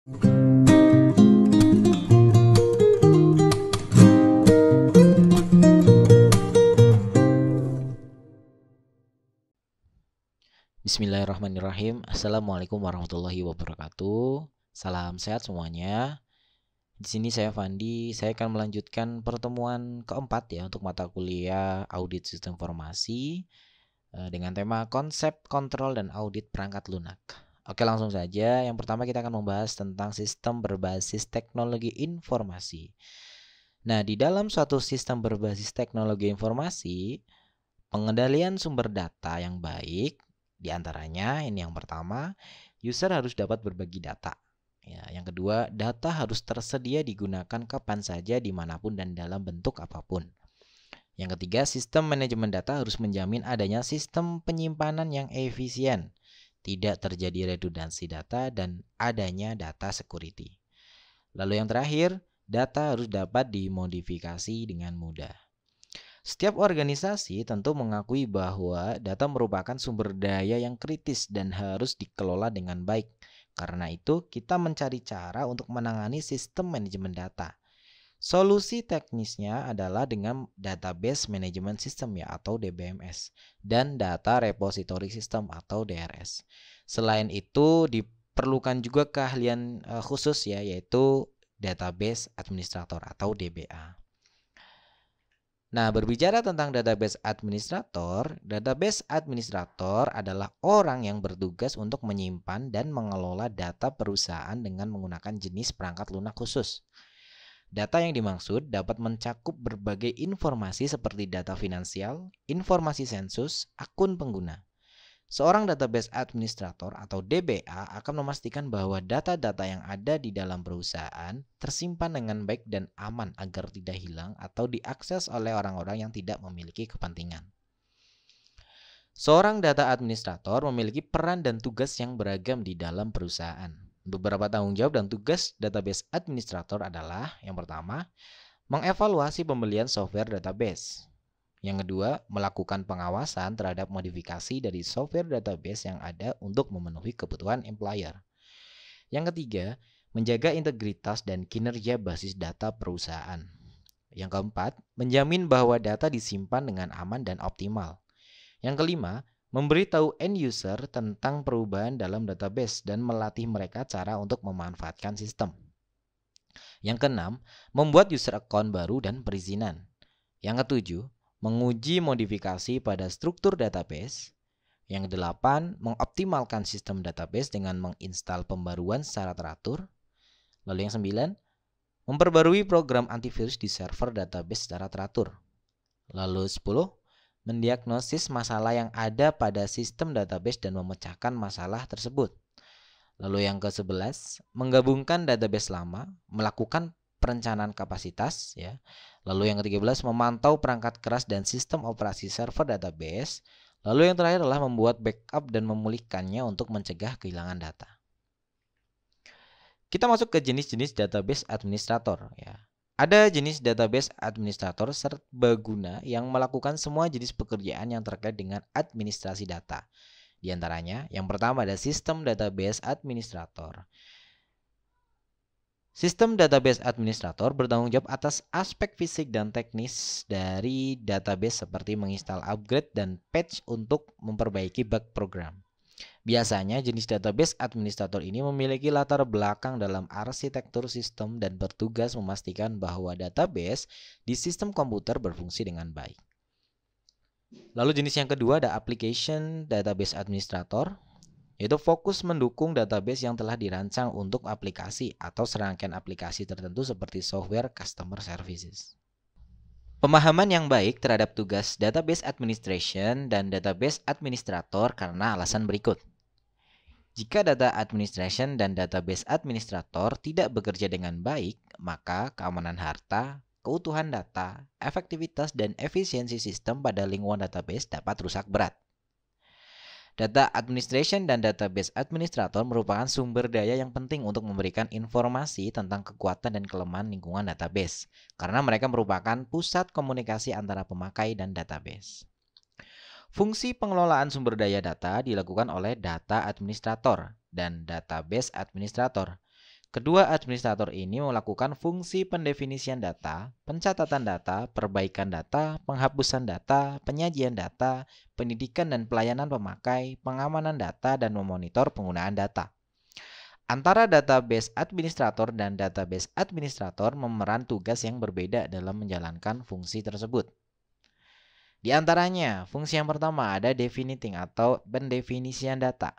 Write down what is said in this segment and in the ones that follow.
Bismillahirrahmanirrahim. Assalamualaikum warahmatullahi wabarakatuh. Salam sehat semuanya. Di sini saya Fandi. Saya akan melanjutkan pertemuan keempat ya untuk mata kuliah Audit Sistem Informasi dengan tema konsep kontrol dan audit perangkat lunak. Oke, langsung saja. Yang pertama kita akan membahas tentang sistem berbasis teknologi informasi. Nah, di dalam suatu sistem berbasis teknologi informasi, pengendalian sumber data yang baik, diantaranya ini yang pertama, user harus dapat berbagi data. Ya, yang kedua, data harus tersedia digunakan kapan saja, dimanapun, dan dalam bentuk apapun. Yang ketiga, sistem manajemen data harus menjamin adanya sistem penyimpanan yang efisien, tidak terjadi redundansi data, dan adanya data security. Lalu yang terakhir, data harus dapat dimodifikasi dengan mudah. Setiap organisasi tentu mengakui bahwa data merupakan sumber daya yang kritis dan harus dikelola dengan baik. Karena itu, kita mencari cara untuk menangani sistem manajemen data. Solusi teknisnya adalah dengan Database Management System ya atau DBMS dan Data Repository System atau DRS. Selain itu, diperlukan juga keahlian khusus ya, yaitu Database Administrator atau DBA. Nah, berbicara tentang database administrator adalah orang yang bertugas untuk menyimpan dan mengelola data perusahaan dengan menggunakan jenis perangkat lunak khusus. Data yang dimaksud dapat mencakup berbagai informasi seperti data finansial, informasi sensus, akun pengguna. Seorang database administrator atau DBA akan memastikan bahwa data-data yang ada di dalam perusahaan tersimpan dengan baik dan aman agar tidak hilang atau diakses oleh orang-orang yang tidak memiliki kepentingan. Seorang data administrator memiliki peran dan tugas yang beragam di dalam perusahaan. Beberapa tanggung jawab dan tugas database administrator adalah yang pertama, mengevaluasi pembelian software database. Yang kedua, melakukan pengawasan terhadap modifikasi dari software database yang ada untuk memenuhi kebutuhan employer. Yang ketiga, menjaga integritas dan kinerja basis data perusahaan. Yang keempat, menjamin bahwa data disimpan dengan aman dan optimal. Yang kelima, memberitahu end user tentang perubahan dalam database dan melatih mereka cara untuk memanfaatkan sistem. Yang keenam, membuat user account baru dan perizinan. Yang ketujuh, menguji modifikasi pada struktur database. Yang kedelapan, mengoptimalkan sistem database dengan menginstal pembaruan secara teratur. Lalu yang sembilan, memperbarui program antivirus di server database secara teratur. Lalu 10, mendiagnosis masalah yang ada pada sistem database dan memecahkan masalah tersebut. Lalu yang ke-11, menggabungkan database lama, melakukan perencanaan kapasitas ya. Lalu yang ke-13, memantau perangkat keras dan sistem operasi server database. Lalu yang terakhir adalah membuat backup dan memulihkannya untuk mencegah kehilangan data. Kita masuk ke jenis-jenis database administrator ya. Ada jenis database administrator serbaguna yang melakukan semua jenis pekerjaan yang terkait dengan administrasi data. Di antaranya, yang pertama ada sistem database administrator. Sistem database administrator bertanggung jawab atas aspek fisik dan teknis dari database seperti menginstal upgrade dan patch untuk memperbaiki bug program. Biasanya jenis database administrator ini memiliki latar belakang dalam arsitektur sistem dan bertugas memastikan bahwa database di sistem komputer berfungsi dengan baik. Lalu jenis yang kedua ada application database administrator, yaitu fokus mendukung database yang telah dirancang untuk aplikasi atau serangkaian aplikasi tertentu seperti software customer services. Pemahaman yang baik terhadap tugas database administration dan database administrator karena alasan berikut. Jika data administration dan database administrator tidak bekerja dengan baik, maka keamanan harta, keutuhan data, efektivitas, dan efisiensi sistem pada lingkungan database dapat rusak berat. Data administration dan database administrator merupakan sumber daya yang penting untuk memberikan informasi tentang kekuatan dan kelemahan lingkungan database, karena mereka merupakan pusat komunikasi antara pemakai dan database. Fungsi pengelolaan sumber daya data dilakukan oleh data administrator dan database administrator. Kedua administrator ini melakukan fungsi pendefinisian data, pencatatan data, perbaikan data, penghapusan data, penyajian data, pendidikan dan pelayanan pemakai, pengamanan data, dan memonitor penggunaan data. Antara database administrator dan database administrator memeran tugas yang berbeda dalam menjalankan fungsi tersebut. Di antaranya, fungsi yang pertama ada definiting atau pendefinisian data.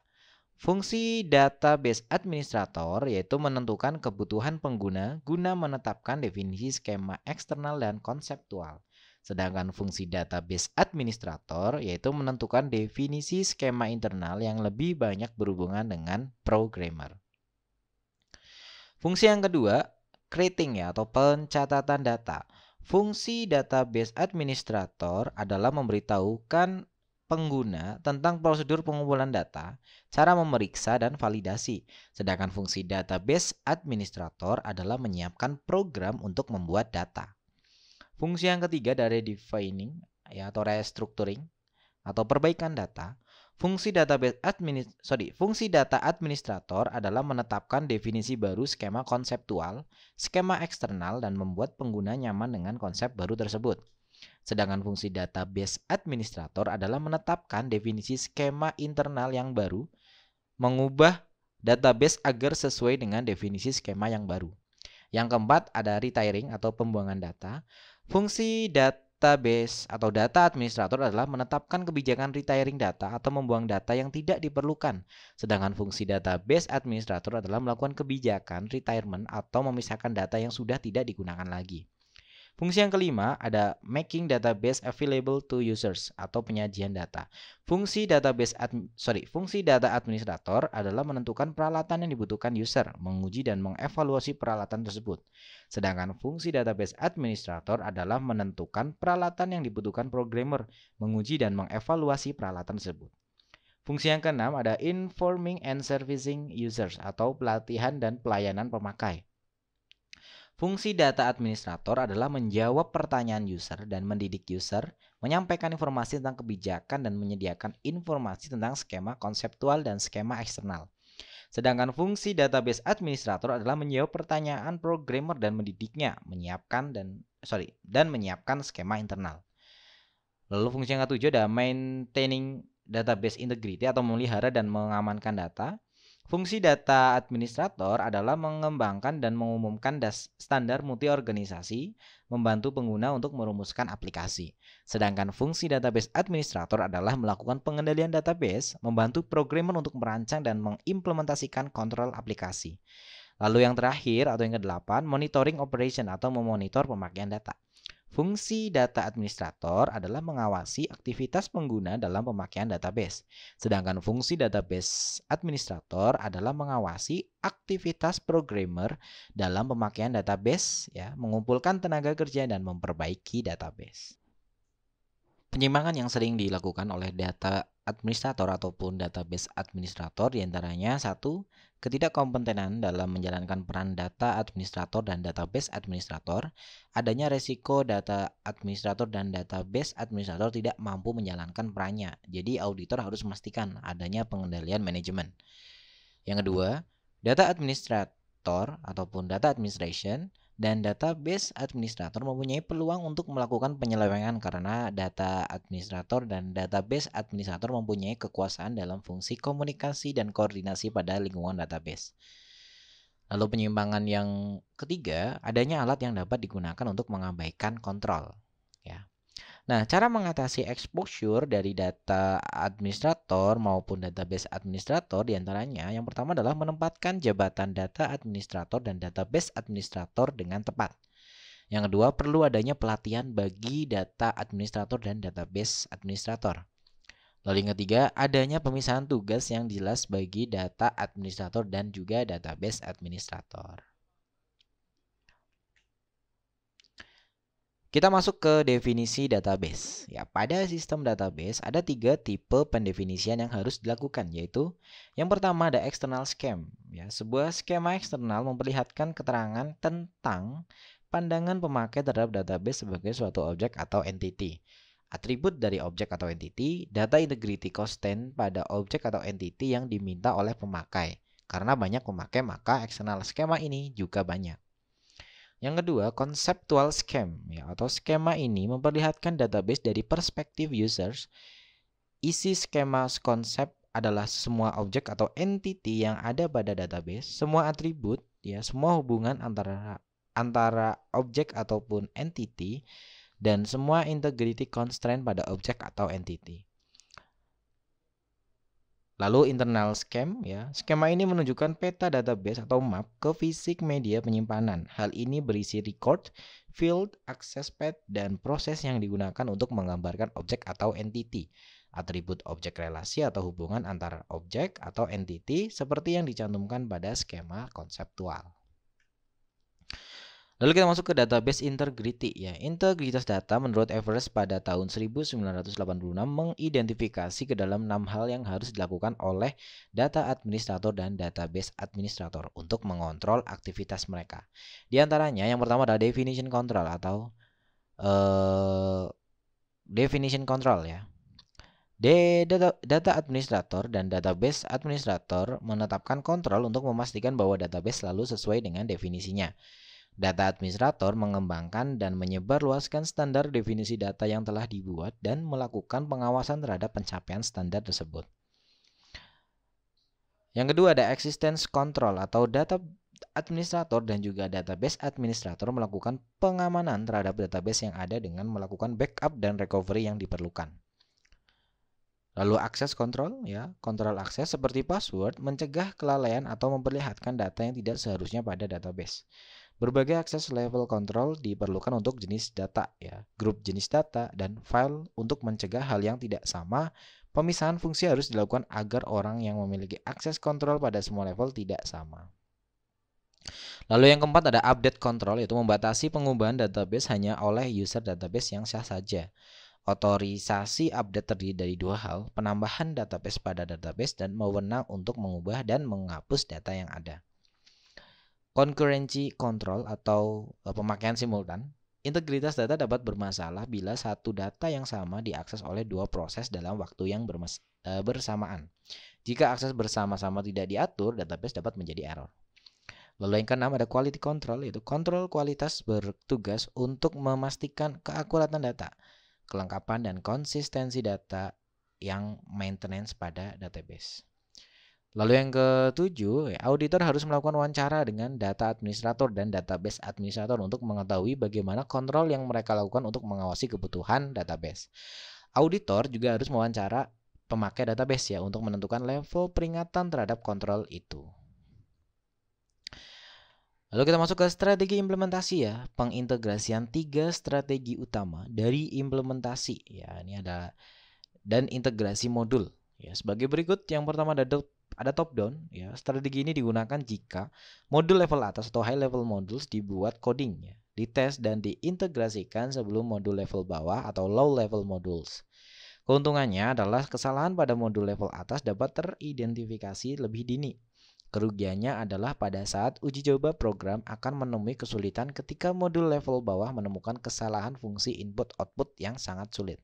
Fungsi database administrator yaitu menentukan kebutuhan pengguna guna menetapkan definisi skema eksternal dan konseptual. Sedangkan fungsi database administrator yaitu menentukan definisi skema internal yang lebih banyak berhubungan dengan programmer. Fungsi yang kedua, creating atau pencatatan data. Fungsi database administrator adalah memberitahukan pengguna tentang prosedur pengumpulan data, cara memeriksa dan validasi. Sedangkan fungsi database administrator adalah menyiapkan program untuk membuat data. Fungsi yang ketiga dari defining atau restructuring atau perbaikan data. Fungsi data administrator adalah menetapkan definisi baru skema konseptual, skema eksternal dan membuat pengguna nyaman dengan konsep baru tersebut. Sedangkan fungsi database administrator adalah menetapkan definisi skema internal yang baru, mengubah database agar sesuai dengan definisi skema yang baru. Yang keempat ada retiring atau pembuangan data. Fungsi database atau data administrator adalah menetapkan kebijakan retiring data atau membuang data yang tidak diperlukan. Sedangkan fungsi database administrator adalah melakukan kebijakan retirement atau memisahkan data yang sudah tidak digunakan lagi. Fungsi yang kelima ada making database available to users atau penyajian data. Fungsi data administrator adalah menentukan peralatan yang dibutuhkan user, menguji dan mengevaluasi peralatan tersebut. Sedangkan fungsi database administrator adalah menentukan peralatan yang dibutuhkan programmer, menguji dan mengevaluasi peralatan tersebut. Fungsi yang keenam ada informing and servicing users atau pelatihan dan pelayanan pemakai. Fungsi data administrator adalah menjawab pertanyaan user dan mendidik user, menyampaikan informasi tentang kebijakan dan menyediakan informasi tentang skema konseptual dan skema eksternal. Sedangkan fungsi database administrator adalah menjawab pertanyaan programmer dan mendidiknya, menyiapkan skema internal. Lalu fungsi yang ketujuh ada maintaining database integrity atau memelihara dan mengamankan data. Fungsi data administrator adalah mengembangkan dan mengumumkan standar multi-organisasi, membantu pengguna untuk merumuskan aplikasi. Sedangkan fungsi database administrator adalah melakukan pengendalian database, membantu programmer untuk merancang dan mengimplementasikan kontrol aplikasi. Lalu yang terakhir atau yang kedelapan, monitoring operation atau memonitor pemakaian data. Fungsi data administrator adalah mengawasi aktivitas pengguna dalam pemakaian database. Sedangkan fungsi database administrator adalah mengawasi aktivitas programmer dalam pemakaian database, mengumpulkan tenaga kerja dan memperbaiki database. Penyimpangan yang sering dilakukan oleh data administrator ataupun database administrator diantaranya satu, ketidakkompetenan dalam menjalankan peran data administrator dan database administrator. Adanya resiko data administrator dan database administrator tidak mampu menjalankan perannya. Jadi auditor harus memastikan adanya pengendalian manajemen. Yang kedua, data administrator ataupun data administration dan database administrator mempunyai peluang untuk melakukan penyelewengan karena data administrator dan database administrator mempunyai kekuasaan dalam fungsi komunikasi dan koordinasi pada lingkungan database. Lalu penyimpangan yang ketiga, adanya alat yang dapat digunakan untuk mengabaikan kontrol. Nah, cara mengatasi exposure dari data administrator maupun database administrator diantaranya yang pertama adalah menempatkan jabatan data administrator dan database administrator dengan tepat. Yang kedua, perlu adanya pelatihan bagi data administrator dan database administrator. Lalu yang ketiga, adanya pemisahan tugas yang jelas bagi data administrator dan juga database administrator. Kita masuk ke definisi database. Pada sistem database ada 3 tipe pendefinisian yang harus dilakukan, yaitu yang pertama ada external scheme. Sebuah skema eksternal memperlihatkan keterangan tentang pandangan pemakai terhadap database sebagai suatu objek atau entity. Atribut dari objek atau entity, data integrity constant pada objek atau entity yang diminta oleh pemakai. Karena banyak memakai, maka eksternal skema ini juga banyak. Yang kedua, conceptual scheme ya, atau skema ini memperlihatkan database dari perspektif users. Isi skema konsep adalah semua objek atau entity yang ada pada database, semua atribut ya, semua hubungan antara objek ataupun entity, dan semua integrity constraint pada objek atau entity. Lalu internal scheme ya. Skema ini menunjukkan peta database atau map ke fisik media penyimpanan. Hal ini berisi record, field, access path, dan proses yang digunakan untuk menggambarkan objek atau entity. Atribut objek relasi atau hubungan antara objek atau entity seperti yang dicantumkan pada skema konseptual. Lalu kita masuk ke database integrity ya. Integritas data menurut Everest pada tahun 1986 mengidentifikasi ke dalam 6 hal yang harus dilakukan oleh data administrator dan database administrator untuk mengontrol aktivitas mereka. Di antaranya yang pertama adalah definition control atau definition control ya. Data administrator dan database administrator menetapkan kontrol untuk memastikan bahwa database selalu sesuai dengan definisinya. Data administrator mengembangkan dan menyebarluaskan standar definisi data yang telah dibuat dan melakukan pengawasan terhadap pencapaian standar tersebut. Yang kedua ada existence control atau data administrator dan juga database administrator melakukan pengamanan terhadap database yang ada dengan melakukan backup dan recovery yang diperlukan. Lalu access control ya, kontrol akses seperti password mencegah kelalaian atau memperlihatkan data yang tidak seharusnya pada database. Berbagai akses level control diperlukan untuk jenis data ya, grup jenis data dan file untuk mencegah hal yang tidak sama. Pemisahan fungsi harus dilakukan agar orang yang memiliki akses kontrol pada semua level tidak sama. Lalu yang keempat ada update control, yaitu membatasi pengubahan database hanya oleh user database yang sah saja. Otorisasi update terdiri dari dua hal, penambahan database pada database dan wewenang untuk mengubah dan menghapus data yang ada. Concurrency control atau pemakaian simultan. Integritas data dapat bermasalah bila satu data yang sama diakses oleh dua proses dalam waktu yang bersamaan. Jika akses bersama-sama tidak diatur, database dapat menjadi error. Lalu yang keenam ada quality control, yaitu kontrol kualitas bertugas untuk memastikan keakuratan data, kelengkapan dan konsistensi data yang maintenance pada database. Lalu yang ketujuh, auditor harus melakukan wawancara dengan data administrator dan database administrator untuk mengetahui bagaimana kontrol yang mereka lakukan untuk mengawasi kebutuhan database. Auditor juga harus mewawancara pemakai database ya untuk menentukan level peringatan terhadap kontrol itu. Lalu kita masuk ke strategi implementasi ya, pengintegrasian 3 strategi utama dari implementasi ya, ini ada dan integrasi modul ya. Sebagai berikut, yang pertama ada top down ya. Strategi ini digunakan jika modul level atas atau high level modules dibuat coding ya, dites dan diintegrasikan sebelum modul level bawah atau low level modules. Keuntungannya adalah kesalahan pada modul level atas dapat teridentifikasi lebih dini. Kerugiannya adalah pada saat uji coba program akan menemui kesulitan ketika modul level bawah menemukan kesalahan fungsi input-output yang sangat sulit.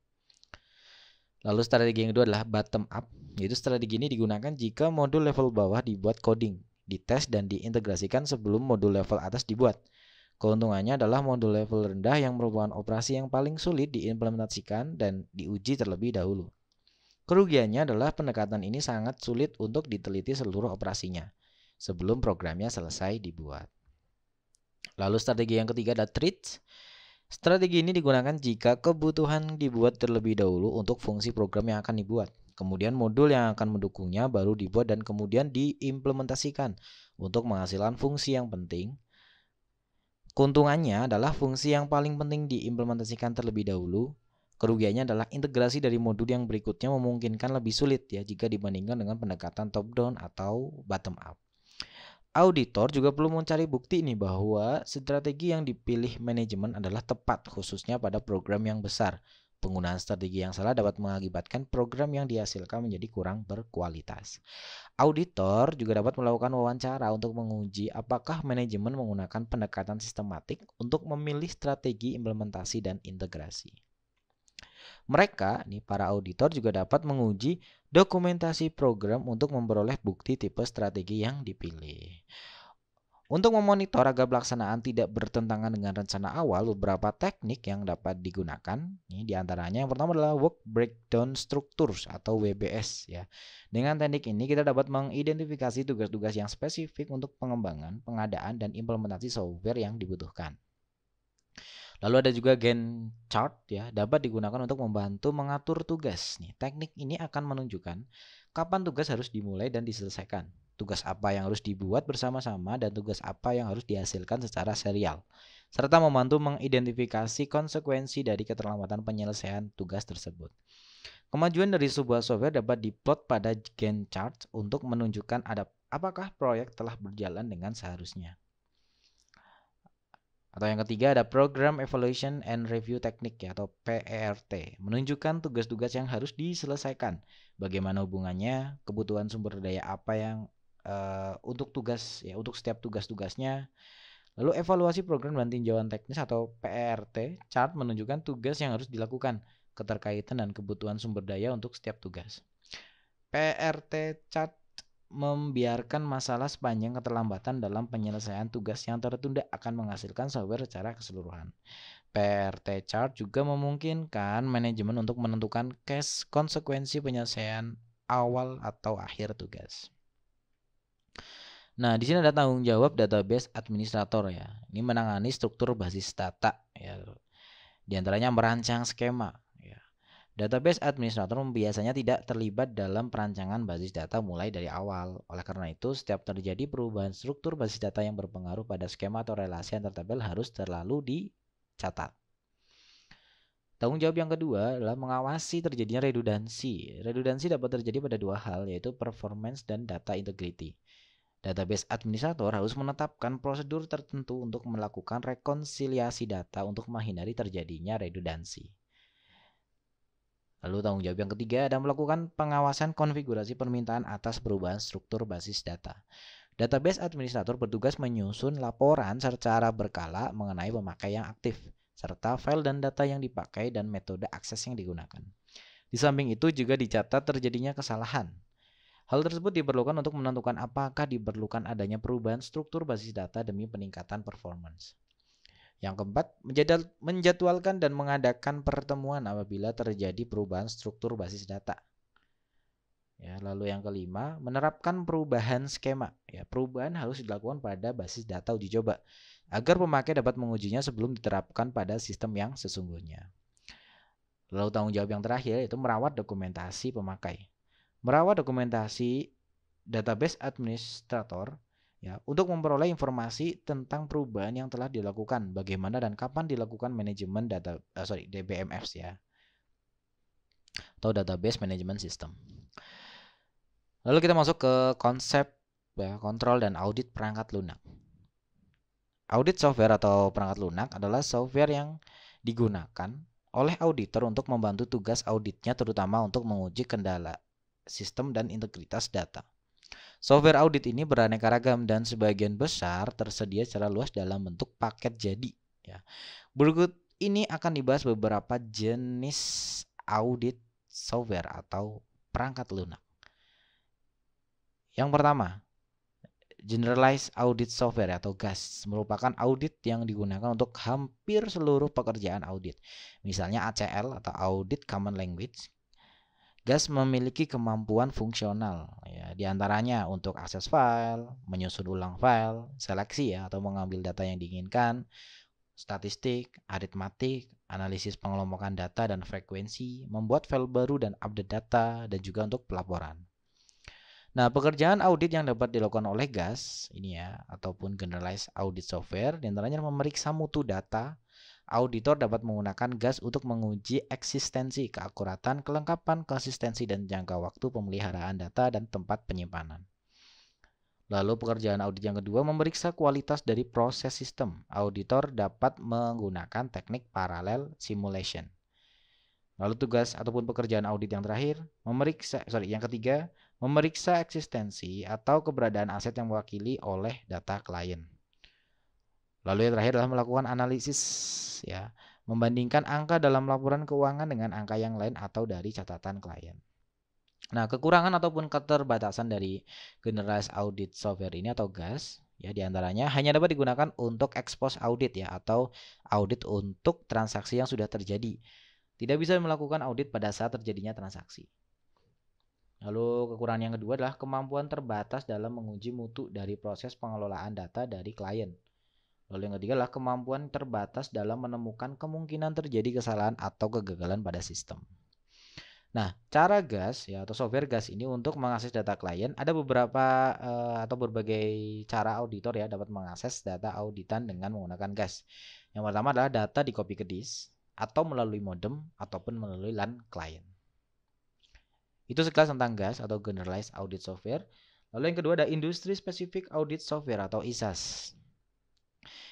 Lalu strategi yang kedua adalah bottom up, yaitu strategi ini digunakan jika modul level bawah dibuat coding, dites dan diintegrasikan sebelum modul level atas dibuat. Keuntungannya adalah modul level rendah yang merupakan operasi yang paling sulit diimplementasikan dan diuji terlebih dahulu. Kerugiannya adalah pendekatan ini sangat sulit untuk diteliti seluruh operasinya sebelum programnya selesai dibuat. Lalu strategi yang ketiga adalah treats. Strategi ini digunakan jika kebutuhan dibuat terlebih dahulu untuk fungsi program yang akan dibuat. Kemudian modul yang akan mendukungnya baru dibuat dan kemudian diimplementasikan untuk menghasilkan fungsi yang penting. Keuntungannya adalah fungsi yang paling penting diimplementasikan terlebih dahulu. Kerugiannya adalah integrasi dari modul yang berikutnya memungkinkan lebih sulit ya jika dibandingkan dengan pendekatan top down atau bottom up. Auditor juga perlu mencari bukti nih bahwa strategi yang dipilih manajemen adalah tepat khususnya pada program yang besar. Penggunaan strategi yang salah dapat mengakibatkan program yang dihasilkan menjadi kurang berkualitas. Auditor juga dapat melakukan wawancara untuk menguji apakah manajemen menggunakan pendekatan sistematik untuk memilih strategi implementasi dan integrasi. Mereka, nih para auditor juga dapat menguji dokumentasi program untuk memperoleh bukti tipe strategi yang dipilih. Untuk memonitor agar pelaksanaan tidak bertentangan dengan rencana awal, beberapa teknik yang dapat digunakan, ini diantaranya yang pertama adalah Work Breakdown Structures atau WBS ya. Dengan teknik ini kita dapat mengidentifikasi tugas-tugas yang spesifik untuk pengembangan, pengadaan, dan implementasi software yang dibutuhkan. Lalu ada juga Gantt chart ya, dapat digunakan untuk membantu mengatur tugas. Nih, teknik ini akan menunjukkan kapan tugas harus dimulai dan diselesaikan. Tugas apa yang harus dibuat bersama-sama dan tugas apa yang harus dihasilkan secara serial. Serta membantu mengidentifikasi konsekuensi dari keterlambatan penyelesaian tugas tersebut. Kemajuan dari sebuah software dapat diplot pada Gantt chart untuk menunjukkan apakah proyek telah berjalan dengan seharusnya. Atau yang ketiga ada Program Evaluation and Review Technique ya, atau PERT, menunjukkan tugas-tugas yang harus diselesaikan, bagaimana hubungannya, kebutuhan sumber daya apa yang untuk tugas ya, untuk setiap tugas-tugasnya. Lalu evaluasi program dan tinjauan teknis atau PERT chart menunjukkan tugas yang harus dilakukan, keterkaitan dan kebutuhan sumber daya untuk setiap tugas. PERT chart membiarkan masalah sepanjang keterlambatan dalam penyelesaian tugas yang tertunda akan menghasilkan software secara keseluruhan. PERT chart juga memungkinkan manajemen untuk menentukan konsekuensi penyelesaian awal atau akhir tugas. Nah, di sini ada tanggung jawab database administrator ya. Ini menangani struktur basis data ya. Di antaranya merancang skema. Database administrator biasanya tidak terlibat dalam perancangan basis data mulai dari awal. Oleh karena itu, setiap terjadi perubahan struktur basis data yang berpengaruh pada skema atau relasi antar tabel harus selalu dicatat. Tanggung jawab yang kedua adalah mengawasi terjadinya redundansi. Redundansi dapat terjadi pada dua hal, yaitu performance dan data integrity. Database administrator harus menetapkan prosedur tertentu untuk melakukan rekonsiliasi data untuk menghindari terjadinya redundansi. Lalu tanggung jawab yang ketiga ada melakukan pengawasan konfigurasi permintaan atas perubahan struktur basis data. Database administrator bertugas menyusun laporan secara berkala mengenai pemakai yang aktif, serta file dan data yang dipakai dan metode akses yang digunakan. Di samping itu juga dicatat terjadinya kesalahan. Hal tersebut diperlukan untuk menentukan apakah diperlukan adanya perubahan struktur basis data demi peningkatan performance. Yang keempat, menjadwalkan dan mengadakan pertemuan apabila terjadi perubahan struktur basis data. Ya, lalu yang kelima, menerapkan perubahan skema. Ya, perubahan harus dilakukan pada basis data uji coba agar pemakai dapat mengujinya sebelum diterapkan pada sistem yang sesungguhnya. Lalu tanggung jawab yang terakhir yaitu merawat dokumentasi pemakai. Merawat dokumentasi database administrator ya, untuk memperoleh informasi tentang perubahan yang telah dilakukan, bagaimana dan kapan dilakukan manajemen DBMS ya, atau Database Management System. Lalu kita masuk ke konsep ya, kontrol dan audit perangkat lunak. Audit software atau perangkat lunak adalah software yang digunakan oleh auditor untuk membantu tugas auditnya, terutama untuk menguji kendala sistem dan integritas data. Software audit ini beraneka ragam dan sebagian besar tersedia secara luas dalam bentuk paket jadi. Ya. Berikut ini akan dibahas beberapa jenis audit software atau perangkat lunak. Yang pertama, Generalized Audit Software atau GAS merupakan audit yang digunakan untuk hampir seluruh pekerjaan audit. Misalnya ACL atau Audit Common Language. GAS memiliki kemampuan fungsional, ya, diantaranya untuk akses file, menyusun ulang file, seleksi ya, atau mengambil data yang diinginkan, statistik, aritmatik, analisis pengelompokan data dan frekuensi, membuat file baru dan update data, dan juga untuk pelaporan. Nah, pekerjaan audit yang dapat dilakukan oleh GAS ini ya, ataupun Generalized Audit Software, diantaranya memeriksa mutu data. Auditor dapat menggunakan GAS untuk menguji eksistensi, keakuratan, kelengkapan, konsistensi, dan jangka waktu pemeliharaan data dan tempat penyimpanan. Lalu pekerjaan audit yang kedua memeriksa kualitas dari proses sistem. Auditor dapat menggunakan teknik parallel simulation. Lalu tugas ataupun pekerjaan audit yang terakhir, yang ketiga, memeriksa eksistensi atau keberadaan aset yang mewakili oleh data klien. Lalu yang terakhir adalah melakukan analisis ya, membandingkan angka dalam laporan keuangan dengan angka yang lain atau dari catatan klien. Nah, kekurangan ataupun keterbatasan dari Generalized Audit Software ini atau GAS ya diantaranya hanya dapat digunakan untuk expose audit ya atau audit untuk transaksi yang sudah terjadi. Tidak bisa melakukan audit pada saat terjadinya transaksi. Lalu kekurangan yang kedua adalah kemampuan terbatas dalam menguji mutu dari proses pengelolaan data dari klien. Lalu yang ketiga adalah kemampuan terbatas dalam menemukan kemungkinan terjadi kesalahan atau kegagalan pada sistem. Nah, cara GAS ya atau software GAS ini untuk mengakses data klien ada beberapa atau berbagai cara auditor ya dapat mengakses data auditan dengan menggunakan GAS. Yang pertama adalah data di copy ke disk atau melalui modem ataupun melalui LAN klien. Itu sekilas tentang GAS atau Generalized Audit Software. Lalu yang kedua ada Industry Specific Audit Software atau ISAS.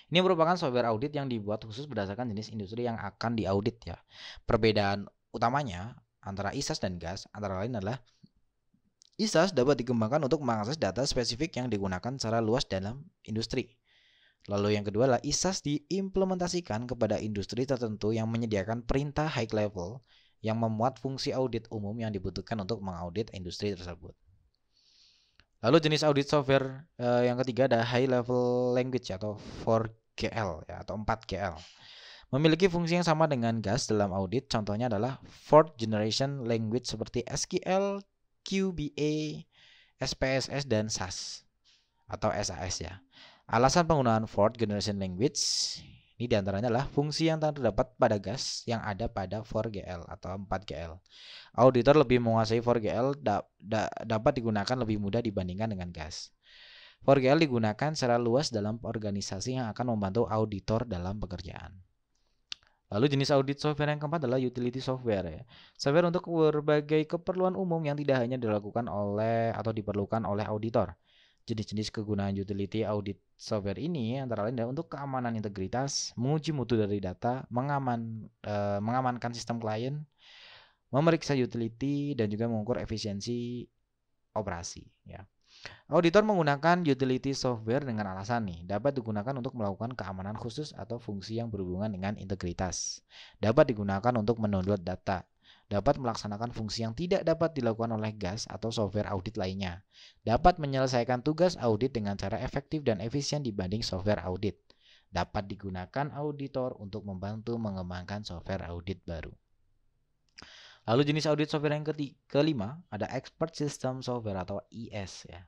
Ini merupakan software audit yang dibuat khusus berdasarkan jenis industri yang akan diaudit ya. Perbedaan utamanya antara ISAS dan GAS antara lain adalah ISAS dapat dikembangkan untuk mengakses data spesifik yang digunakan secara luas dalam industri. Lalu yang kedua adalah ISAS diimplementasikan kepada industri tertentu yang menyediakan perintah high level yang memuat fungsi audit umum yang dibutuhkan untuk mengaudit industri tersebut. Lalu jenis audit software yang ketiga ada high level language atau 4GL ya, atau 4GL. Memiliki fungsi yang sama dengan GAS dalam audit, contohnya adalah fourth generation language seperti SQL, QBA, SPSS, dan SAS atau SAS ya. Alasan penggunaan fourth generation language ini diantaranya adalah fungsi yang terdapat pada GAS yang ada pada 4GL atau 4GL. Auditor lebih menguasai 4GL dapat digunakan lebih mudah dibandingkan dengan GAS. 4GL digunakan secara luas dalam organisasi yang akan membantu auditor dalam pekerjaan. Lalu jenis audit software yang keempat adalah utility software ya. Software untuk berbagai keperluan umum yang tidak hanya dilakukan oleh atau diperlukan oleh auditor. Jenis-jenis kegunaan utility audit software ini antara lain adalah untuk keamanan integritas, menguji mutu dari data, mengamankan sistem klien, memeriksa utility dan juga mengukur efisiensi operasi ya. Auditor menggunakan utility software dengan alasan nih, dapat digunakan untuk melakukan keamanan khusus atau fungsi yang berhubungan dengan integritas. Dapat digunakan untuk mendownload data. Dapat melaksanakan fungsi yang tidak dapat dilakukan oleh GAS atau software audit lainnya. Dapat menyelesaikan tugas audit dengan cara efektif dan efisien dibanding software audit. Dapat digunakan auditor untuk membantu mengembangkan software audit baru. Lalu jenis audit software yang kelima ada Expert System Software atau ES ya.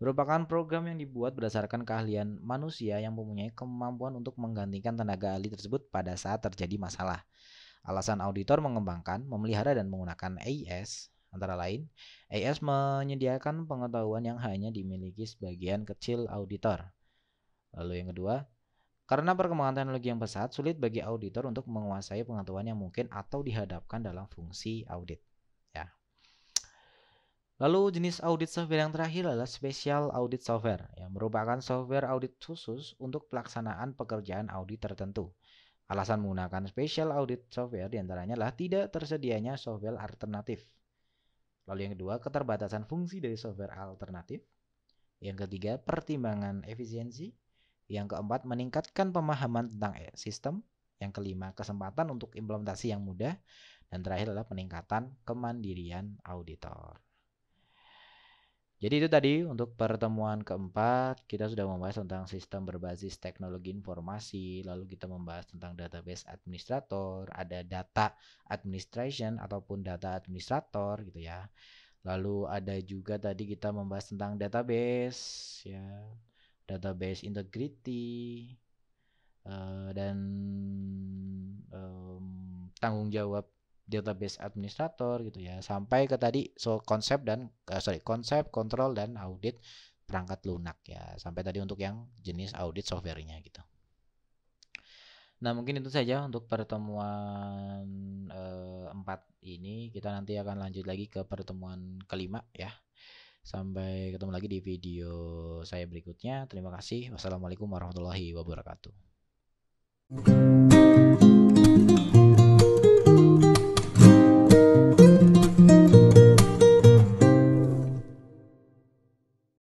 Merupakan program yang dibuat berdasarkan keahlian manusia yang mempunyai kemampuan untuk menggantikan tenaga ahli tersebut pada saat terjadi masalah. Alasan auditor mengembangkan, memelihara dan menggunakan AES antara lain, AES menyediakan pengetahuan yang hanya dimiliki sebagian kecil auditor. Lalu yang kedua, karena perkembangan teknologi yang pesat, sulit bagi auditor untuk menguasai pengetahuan yang mungkin atau dihadapkan dalam fungsi audit. Ya. Lalu jenis audit software yang terakhir adalah Special Audit Software, yang merupakan software audit khusus untuk pelaksanaan pekerjaan audit tertentu. Alasan menggunakan Special Audit Software diantaranya adalah tidak tersedianya software alternatif. Lalu yang kedua, keterbatasan fungsi dari software alternatif. Yang ketiga, pertimbangan efisiensi. Yang keempat, meningkatkan pemahaman tentang sistem. Yang kelima, kesempatan untuk implementasi yang mudah. Dan terakhir adalah peningkatan kemandirian auditor. Jadi itu tadi untuk pertemuan keempat, kita sudah membahas tentang sistem berbasis teknologi informasi, lalu kita membahas tentang database administrator, ada data administration ataupun data administrator gitu ya. Lalu ada juga tadi kita membahas tentang database ya, database integrity dan tanggung jawab database administrator gitu ya, sampai ke tadi konsep, kontrol dan audit perangkat lunak ya, sampai tadi untuk yang jenis audit softwarenya gitu. Nah mungkin itu saja untuk pertemuan 4 ini. Kita nanti akan lanjut lagi ke pertemuan kelima ya. Sampai ketemu lagi di video saya berikutnya. Terima kasih. Wassalamualaikum warahmatullahi wabarakatuh.